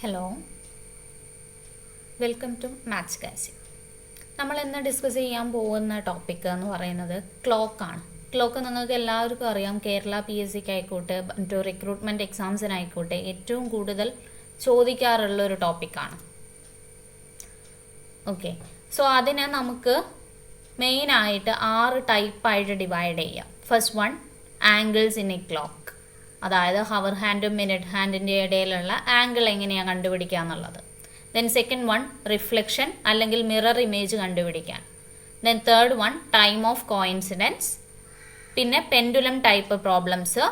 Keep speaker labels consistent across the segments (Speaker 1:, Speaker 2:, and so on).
Speaker 1: Hello, welcome to maths കാസി. നമ്മൾ ഇന്ന് ഡിസ്കസ് ചെയ്യാൻ പോകുന്ന ടോപ്പിക് എന്ന് പറയുന്നത് ക്ലോക്കാണ്. ക്ലോക്ക് നിങ്ങൾക്ക് എല്ലാവർക്കും അറിയാം, കേരള PSCക്ക് ആയിക്കോട്ടെ മറ്റു റിക്രൂട്ട്മെൻറ്റ് എക്സാംസിനായിക്കോട്ടെ ഏറ്റവും കൂടുതൽ ചോദിക്കാറുള്ള ഒരു ടോപ്പിക്കാണ്. ഓക്കെ, സോ അതിനെ നമുക്ക് മെയിനായിട്ട് 6 ടൈപ്പായിട്ട് ഡിവൈഡ് ചെയ്യാം. First one, angles in A clock. അതായത് ഹവർ ഹാൻഡും മിനിറ്റ് ഹാൻഡിൻ്റെ ഇടയിലുള്ള ആംഗിൾ എങ്ങനെയാണ് കണ്ടുപിടിക്കുക എന്നുള്ളത്. ദെൻ സെക്കൻഡ് വൺ, റിഫ്ലക്ഷൻ അല്ലെങ്കിൽ മിറർ ഇമേജ് കണ്ടുപിടിക്കാൻ. Then third one, time of coincidence. പിന്നെ പെൻഡുലം ടൈപ്പ് പ്രോബ്ലംസ്.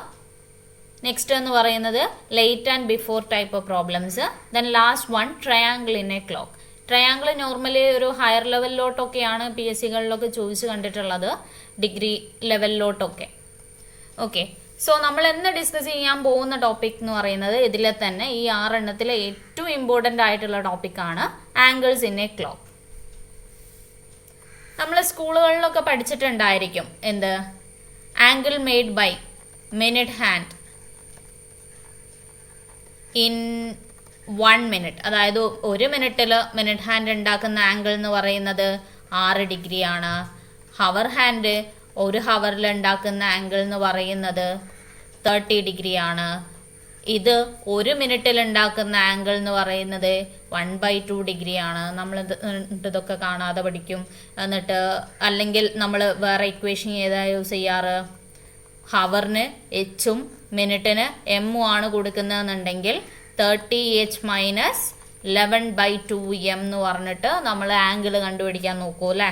Speaker 1: നെക്സ്റ്റ് എന്ന് പറയുന്നത് late and before type problems. Then last one, triangle in A clock. Triangle normally ഒരു higher ലെവലിലോട്ടൊക്കെയാണ് PSCകളിലൊക്കെ ചോദിച്ച് കണ്ടിട്ടുള്ളത്, degree ലെവലിലോട്ടൊക്കെ. Okay, so നമ്മൾ ഇന്ന് ഡിസ്കസ് ചെയ്യാൻ പോകുന്ന ടോപ്പിക് എന്ന് പറയുന്നത് ഇതിലെ തന്നെ ഈ 6 എണ്ണത്തിലെ ഏറ്റവും ഇമ്പോർട്ടൻ്റ് ആയിട്ടുള്ള ടോപ്പിക്കാണ് ആംഗിൾസ് ഇൻ എ ക്ലോക്ക്. നമ്മൾ സ്കൂളുകളിലൊക്കെ പഠിച്ചിട്ടുണ്ടായിരിക്കും എന്ത്, angle made by minute hand in 1 minute. അതായത് ഒരു മിനിറ്റിൽ മിനിറ്റ് ഹാൻഡ് ഉണ്ടാക്കുന്ന ആംഗിൾ എന്ന് പറയുന്നത് 6 ഡിഗ്രിയാണ്. ഹവർ ഹാൻഡ് ഒരു ഹവറിൽ ഉണ്ടാക്കുന്ന ആംഗിൾ എന്ന് പറയുന്നത് 30 ഡിഗ്രിയാണ്. ഇത് ഒരു മിനിറ്റിൽ ഉണ്ടാക്കുന്ന ആംഗിൾ എന്ന് പറയുന്നത് 1/2 ഡിഗ്രിയാണ്. നമ്മൾ ഇതൊക്കെ കാണാതെ പഠിക്കും. എന്നിട്ട് അല്ലെങ്കിൽ നമ്മൾ വേറെ ഇക്വേഷൻ ഏതാ യൂസ് ചെയ്യാറ്, ഹവറിന് Hഉം മിനിറ്റിന് Mഉം ആണ് കൊടുക്കുന്നതെന്നുണ്ടെങ്കിൽ 30H മൈനസ് 11/2M എന്ന് പറഞ്ഞിട്ട് നമ്മൾ ആംഗിൾ കണ്ടുപിടിക്കാൻ നോക്കൂ അല്ലേ.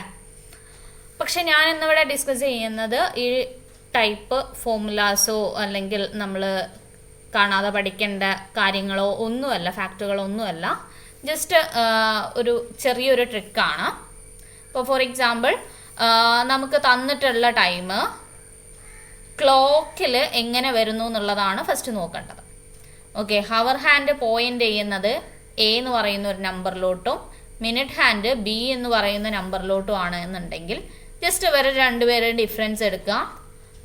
Speaker 1: പക്ഷെ ഞാൻ ഇന്നിവിടെ ഡിസ്കസ് ചെയ്യുന്നത് ഈ ടൈപ്പ് ഫോർമുലാസോ അല്ലെങ്കിൽ നമ്മൾ കാണാതെ പഠിക്കേണ്ട കാര്യങ്ങളോ ഒന്നുമല്ല, ഫാക്റ്റുകളോ ഒന്നുമല്ല, ജസ്റ്റ് ഒരു ചെറിയൊരു ട്രിക്കാണ്. ഇപ്പോൾ ഫോർ എക്സാമ്പിൾ നമുക്ക് തന്നിട്ടുള്ള ടൈം ക്ലോക്കിൽ എങ്ങനെ വരുന്നു എന്നുള്ളതാണ് ഫസ്റ്റ് നോക്കേണ്ടത്. ഓക്കെ, ഹവർ ഹാൻഡ് പോയിന്റ് ചെയ്യുന്നത് A എന്ന് പറയുന്ന ഒരു നമ്പറിലോട്ടും മിനിറ്റ് ഹാൻഡ് B എന്ന് പറയുന്ന നമ്പറിലോട്ടും ആണ് എന്നുണ്ടെങ്കിൽ ജസ്റ്റ് ഇവരെ രണ്ടുപേരും ഡിഫറൻസ് എടുക്കുക,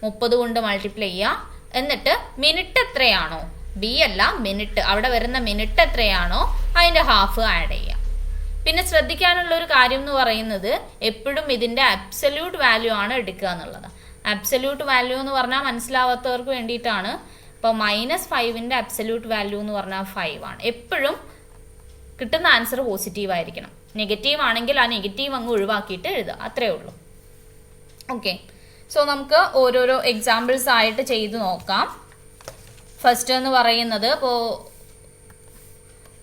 Speaker 1: 30 കൊണ്ട് മൾട്ടിപ്ലൈ ചെയ്യുക. എന്നിട്ട് മിനിറ്റ് എത്രയാണോ, B അല്ല മിനിറ്റ്, അവിടെ വരുന്ന മിനിറ്റ് എത്രയാണോ അതിൻ്റെ ഹാഫ് ആഡ് ചെയ്യുക. പിന്നെ ശ്രദ്ധിക്കാനുള്ള ഒരു കാര്യം എന്ന് പറയുന്നത് എപ്പോഴും ഇതിൻ്റെ അബ്സല്യൂട്ട് വാല്യൂ ആണ് എടുക്കുക എന്നുള്ളത്. അബ്സല്യൂട്ട് വാല്യൂ എന്ന് പറഞ്ഞാൽ മനസ്സിലാവാത്തവർക്ക് വേണ്ടിയിട്ടാണ്. ഇപ്പോൾ -5ൻ്റെ അബ്സല്യൂട്ട് വാല്യൂ എന്ന് പറഞ്ഞാൽ 5 ആണ്. എപ്പോഴും കിട്ടുന്ന ആൻസർ പോസിറ്റീവ് ആയിരിക്കണം. നെഗറ്റീവ് ആണെങ്കിൽ ആ നെഗറ്റീവ് അങ്ങ് ഒഴിവാക്കിയിട്ട് എഴുതുക, അത്രേ ഉള്ളൂ. ഓക്കെ, സോ നമുക്ക് ഓരോരോ എക്സാമ്പിൾസ് ആയിട്ട് ചെയ്ത് നോക്കാം. ഫസ്റ്റ് എന്ന് പറയുന്നത് ഇപ്പോൾ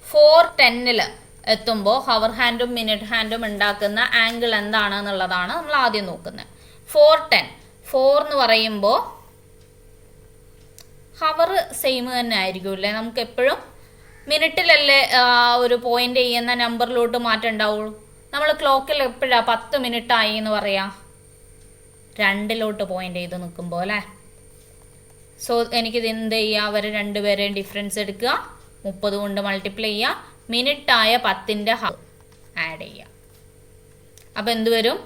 Speaker 1: 4:10 എത്തുമ്പോൾ ഹവർ ഹാൻഡും മിനിറ്റ് ഹാൻഡും ഉണ്ടാക്കുന്ന ആംഗിൾ എന്താണെന്നുള്ളതാണ് നമ്മൾ ആദ്യം നോക്കുന്നത്. 4:10 എന്ന് പറയുമ്പോൾ ഹവർ സെയിം തന്നെ ആയിരിക്കും അല്ലേ. നമുക്ക് എപ്പോഴും മിനിറ്റിലല്ലേ ഒരു പോയിന്റ് ചെയ്യുന്ന നമ്പറിലോട്ട് മാറ്റം ഉണ്ടാവുള്ളൂ. നമ്മൾ ക്ലോക്കിൽ എപ്പോഴാണ് 10 മിനിറ്റ് ആയി എന്ന് പറയാം, 2ലോട്ട് പോയിന്റ് ചെയ്ത് നിൽക്കുമ്പോൾ അല്ലേ. സോ എനിക്കിത് എന്ത് ചെയ്യുക, അവർ രണ്ടുപേരെയും ഡിഫറൻസ് എടുക്കുക, 30 കൊണ്ട് മൾട്ടിപ്ലൈ ചെയ്യുക, മിനിറ്റ് ആയ 10ൻ്റെ ഹാഫ് ആഡ് ചെയ്യുക. അപ്പോൾ എന്ത് വരും,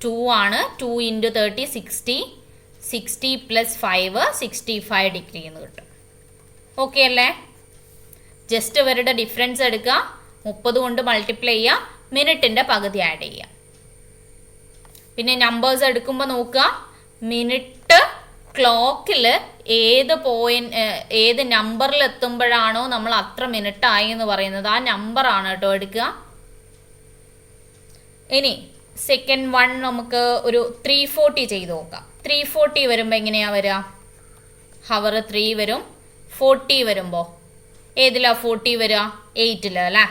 Speaker 1: 2 ആണ്. 2 × 30 60, 60 + 5 65 ഡിഗ്രി എന്ന് കിട്ടും. ഓക്കെ അല്ലേ. ജസ്റ്റ് ഇവരുടെ ഡിഫറൻസ് എടുക്കുക, 30 കൊണ്ട് മൾട്ടിപ്ലൈ ചെയ്യുക, മിനിറ്റിൻ്റെ പകുതി ആഡ് ചെയ്യുക. പിന്നെ നമ്പേഴ്സ് എടുക്കുമ്പോൾ നോക്കുക, മിനിറ്റ് ക്ലോക്കിൽ ഏത് നമ്പറിൽ എത്തുമ്പോഴാണോ നമ്മൾ അത്ര മിനിറ്റ് ആയി എന്ന് പറയുന്നത് ആ നമ്പറാണ് കേട്ടോ എടുക്കുക. ഇനി സെക്കൻഡ് വൺ നമുക്ക് ഒരു 340 ചെയ്ത് നോക്കാം. 340 വരുമ്പോൾ എങ്ങനെയാണ് വരിക, ഹവർ 3 വരും. 40 വരുമ്പോൾ ഏതിലാണ് 40 വരിക, 8 അല്ലേ.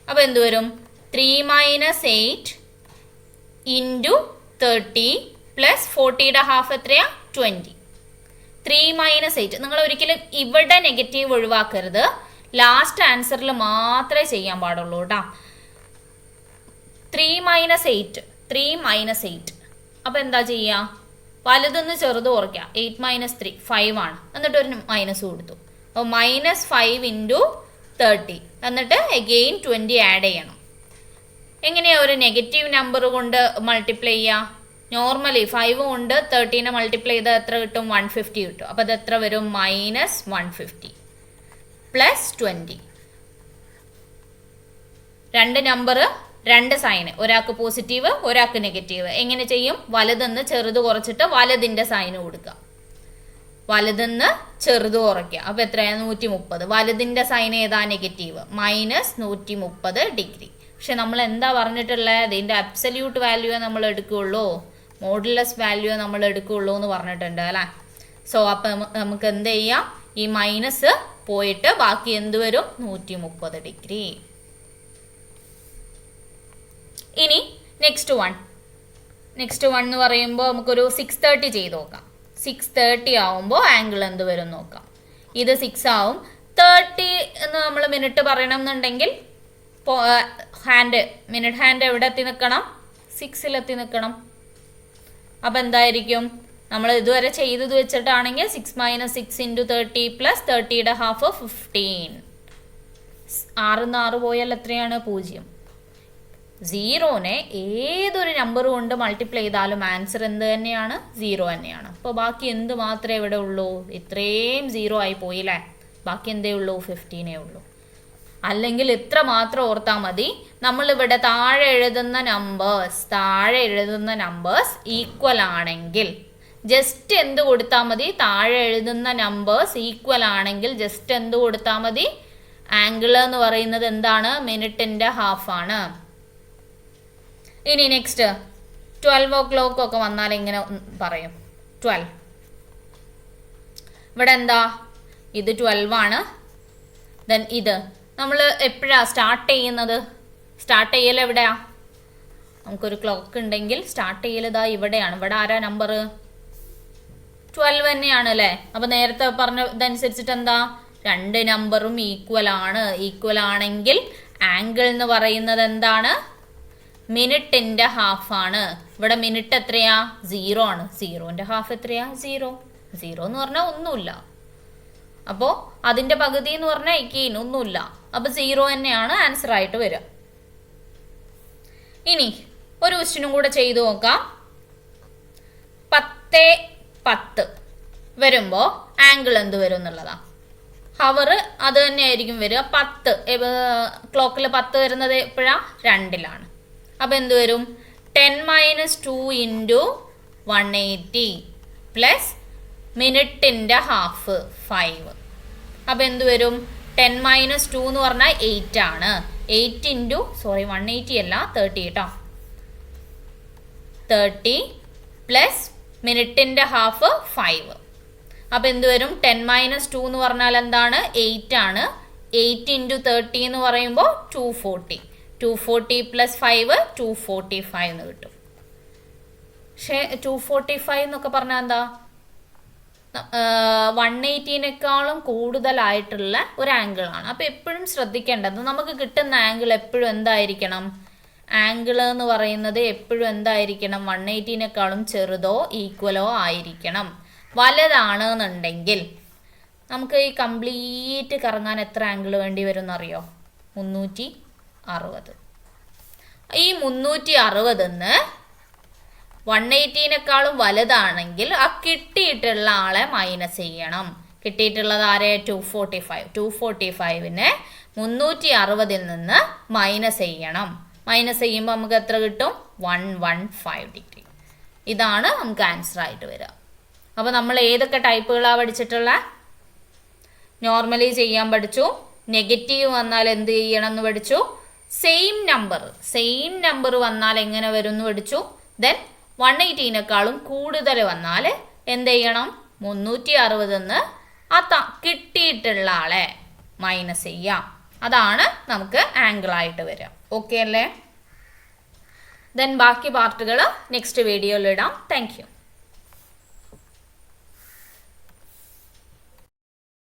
Speaker 1: അപ്പോൾ എന്ത് വരും, 3 - 8 × 30 + 40യുടെ ഹാഫ് എത്രയാ, 20. 3 - 8 നിങ്ങൾ ഒരിക്കലും ഇവിടെ നെഗറ്റീവ് ഒഴിവാക്കരുത്, ലാസ്റ്റ് ആൻസറിൽ മാത്രമേ ചെയ്യാൻ പാടുള്ളൂ കേട്ടോ. 3 - 8 അപ്പോൾ എന്താ ചെയ്യുക, വലുതൊന്ന് ചെറുത് കുറയ്ക്കുക. 8 - 3 5 ആണ്. എന്നിട്ട് ഒരു മൈനസ് കൊടുത്തു. അപ്പോൾ -5 × 30 എന്നിട്ട് അഗെയിൻ 20 ആഡ് ചെയ്യണം. എങ്ങനെയാണ് ഒരു നെഗറ്റീവ് നമ്പർ കൊണ്ട് മൾട്ടിപ്ലൈ ചെയ്യുക, നോർമലി 5 കൊണ്ട് 13 മൾട്ടിപ്ലൈ ചെയ്താൽ എത്ര കിട്ടും, 150 കിട്ടും. അപ്പോൾ അത് എത്ര വരും, -150 + 20. രണ്ട് നമ്പർ രണ്ട് സൈന്, ഒരാൾക്ക് പോസിറ്റീവ് ഒരാൾക്ക് നെഗറ്റീവ്. എങ്ങനെ ചെയ്യും? വലതെന്ന് ചെറുത് കുറച്ചിട്ട് വലതിൻ്റെ സൈന് കൊടുക്കുക. വലതെന്ന് ചെറുത് കുറയ്ക്കുക. അപ്പോൾ എത്രയാണ്? 130. വലതിൻ്റെ സൈൻ ഏതാ? Negative, -130 degree. പക്ഷെ നമ്മൾ എന്താ പറഞ്ഞിട്ടുള്ളത്? ഇതിൻ്റെ അബ്സല്യൂട്ട് വാല്യൂ നമ്മൾ എടുക്കുകയുള്ളൂ, മോഡുലസ് വാല്യൂ നമ്മൾ എടുക്കുകയുള്ളൂ എന്ന് പറഞ്ഞിട്ടുണ്ട് അല്ലേ. സോ അപ്പം നമുക്ക് എന്ത് ചെയ്യാം? ഈ മൈനസ് പോയിട്ട് ബാക്കി എന്ത് വരും? 130 ഡിഗ്രി. ഇനി നെക്സ്റ്റ് വൺ എന്ന് പറയുമ്പോൾ നമുക്കൊരു 630 ചെയ്ത് നോക്കാം. 630 ആവുമ്പോൾ ആംഗിൾ എന്ത് വരും നോക്കാം. ഇത് 6 ആവും. 30 എന്ന് നമ്മൾ മിനിറ്റ് പറയണം എന്നുണ്ടെങ്കിൽ മിനിറ്റ് ഹാൻഡ് എവിടെ എത്തി നിൽക്കണം? 6 നിൽക്കണം. അപ്പം എന്തായിരിക്കും? നമ്മൾ ഇതുവരെ ചെയ്തത് വെച്ചിട്ടാണെങ്കിൽ 6 - 6 × 30 + 30യുടെ ഹാഫ് 15. 6 പോയാൽ എത്രയാണ്? 0. 0നെ ഏതൊരു നമ്പർ കൊണ്ട് മൾട്ടിപ്ലൈ ചെയ്താലും ആൻസർ എന്ത് തന്നെയാണ്? 0 തന്നെയാണ്. അപ്പോൾ ബാക്കി എന്ത് മാത്രമേ ഇവിടെ ഉള്ളൂ? ഇത്രയും 0 ആയി പോയില്ലേ. ബാക്കി എന്തേ ഉള്ളൂ? 15 ഉള്ളൂ. അല്ലെങ്കിൽ ഇത്ര മാത്രം ഓർത്താൽ മതി. നമ്മളിവിടെ താഴെ എഴുതുന്ന നമ്പേഴ്സ് ഈക്വൽ ആണെങ്കിൽ ജസ്റ്റ് എന്ത് കൊടുത്താൽ മതി? താഴെ എഴുതുന്ന നമ്പേഴ്സ് ഈക്വൽ ആണെങ്കിൽ ജസ്റ്റ് എന്ത് കൊടുത്താൽ മതി? ആംഗിൾ എന്ന് പറയുന്നത് എന്താണ്? മിനിറ്റിന്റെ ഹാഫ് ആണ്. ഇനി നെക്സ്റ്റ് 12 o'clock ഒക്കെ വന്നാൽ എങ്ങനെ പറയും? 12 ഇവിടെ എന്താ? ഇത് 12 ആണ്. ദെൻ ഇത് നമ്മൾ എപ്പോഴാ സ്റ്റാർട്ട് ചെയ്യുന്നത്? സ്റ്റാർട്ട് ചെയ്യൽ എവിടെയാ? നമുക്കൊരു ക്ലോക്ക് ഉണ്ടെങ്കിൽ സ്റ്റാർട്ട് ചെയ്യൽ ഇതാ ഇവിടെയാണ്. ഇവിടെ ആരാ നമ്പർ? 12 തന്നെയാണ് അല്ലേ. അപ്പം നേരത്തെ പറഞ്ഞതനുസരിച്ചിട്ട് എന്താ? രണ്ട് നമ്പറും ഈക്വൽ ആണെങ്കിൽ ആംഗിൾ എന്ന് പറയുന്നത് എന്താണ്? മിനിറ്റിന്റെ ഹാഫ് ആണ്. ഇവിടെ മിനിറ്റ് എത്രയാ? 0 ആണ്. 0ന്റെ ഹാഫ് എത്രയാ? 0 എന്ന് പറഞ്ഞാൽ ഒന്നുമില്ല. അപ്പോൾ അതിന്റെ പകുതി എന്ന് പറഞ്ഞാൽ ഒന്നുമില്ല. അപ്പൊ 0 തന്നെയാണ് ആൻസർ ആയിട്ട് വരിക. ഇനി ഒരു ക്വസ്റ്റ്യനും കൂടെ ചെയ്തു നോക്കാം. 10:10 വരുമ്പോ ആംഗിൾ എന്ത് വരും എന്നുള്ളതാ. ഹവർ അത് തന്നെ ആയിരിക്കും വരിക. 10 ക്ലോക്കിൽ 10 വരുന്നത് എപ്പോഴാ? 2ലാണ്. അപ്പൊ എന്ത് വരും? 10 - 2 × 180 പ്ലസ് മിനിറ്റിന്റെ ഹാഫ് 5. അപ്പൊ എന്ത് വരും? 10 - 2 എന്ന് പറഞ്ഞാൽ 8 ആണ്. 8 × 180 അല്ല 30 കേട്ടോ. 30 പ്ലസ് മിനിറ്റിന്റെ ഹാഫ് 5. അപ്പൊ എന്ത് വരും? 10 - 2 എന്ന് പറഞ്ഞാൽ എന്താണ്? 8 ആണ്. 8 × 30 എന്ന് പറയുമ്പോൾ 240. 240 + 5 245 എന്ന് കിട്ടും. പക്ഷേ 245 എന്നൊക്കെ പറഞ്ഞാൽ എന്താ? 180നേക്കാളും കൂടുതലായിട്ടുള്ള ഒരു ആംഗിൾ ആണ്. അപ്പൊ എപ്പോഴും ശ്രദ്ധിക്കേണ്ടത് നമുക്ക് കിട്ടുന്ന ആംഗിൾ എപ്പോഴും എന്തായിരിക്കണം? ആംഗിൾ എന്ന് പറയുന്നത് എപ്പോഴും എന്തായിരിക്കണം? 180നേക്കാളും ചെറുതോ ഈക്വലോ ആയിരിക്കണം. വലുതാണ് എന്നുണ്ടെങ്കിൽ നമുക്ക് ഈ കംപ്ലീറ്റ് കറങ്ങാൻ എത്ര ആംഗിൾ വേണ്ടി വരും എന്നറിയോ? 360. ഈ 360 180നേക്കാളും വലുതാണെങ്കിൽ ആ കിട്ടിയിട്ടുള്ള ആളെ മൈനസ് ചെയ്യണം. കിട്ടിയിട്ടുള്ളത് ആരെ? 245. 245നെ 360ൽ നിന്ന് മൈനസ് ചെയ്യണം. മൈനസ് ചെയ്യുമ്പോൾ നമുക്ക് എത്ര കിട്ടും? 115 ഡിഗ്രി. ഇതാണ് നമുക്ക് ആൻസർ ആയിട്ട് വരിക. അപ്പോൾ നമ്മൾ ഏതൊക്കെ ടൈപ്പുകളാണ് പഠിച്ചിട്ടുള്ള? നോർമലി ചെയ്യാൻ പഠിച്ചു. നെഗറ്റീവ് വന്നാൽ എന്ത് ചെയ്യണം എന്ന് പഠിച്ചു. സെയിം നമ്പർ വന്നാൽ എങ്ങനെ വരും എന്ന് പഠിച്ചു. ദെൻ 180നേക്കാളും കൂടുതൽ വന്നാൽ എന്ത് ചെയ്യണം? 360 ആ കിട്ടിയിട്ടുള്ള ആളെ മൈനസ് ചെയ്യാം. അതാണ് നമുക്ക് ആംഗിൾ ആയിട്ട് വരിക. ഓക്കെ അല്ലേ? ദെൻ ബാക്കി പാർട്ടുകൾ നെക്സ്റ്റ് വീഡിയോയിൽ ഇടാം. Thank you.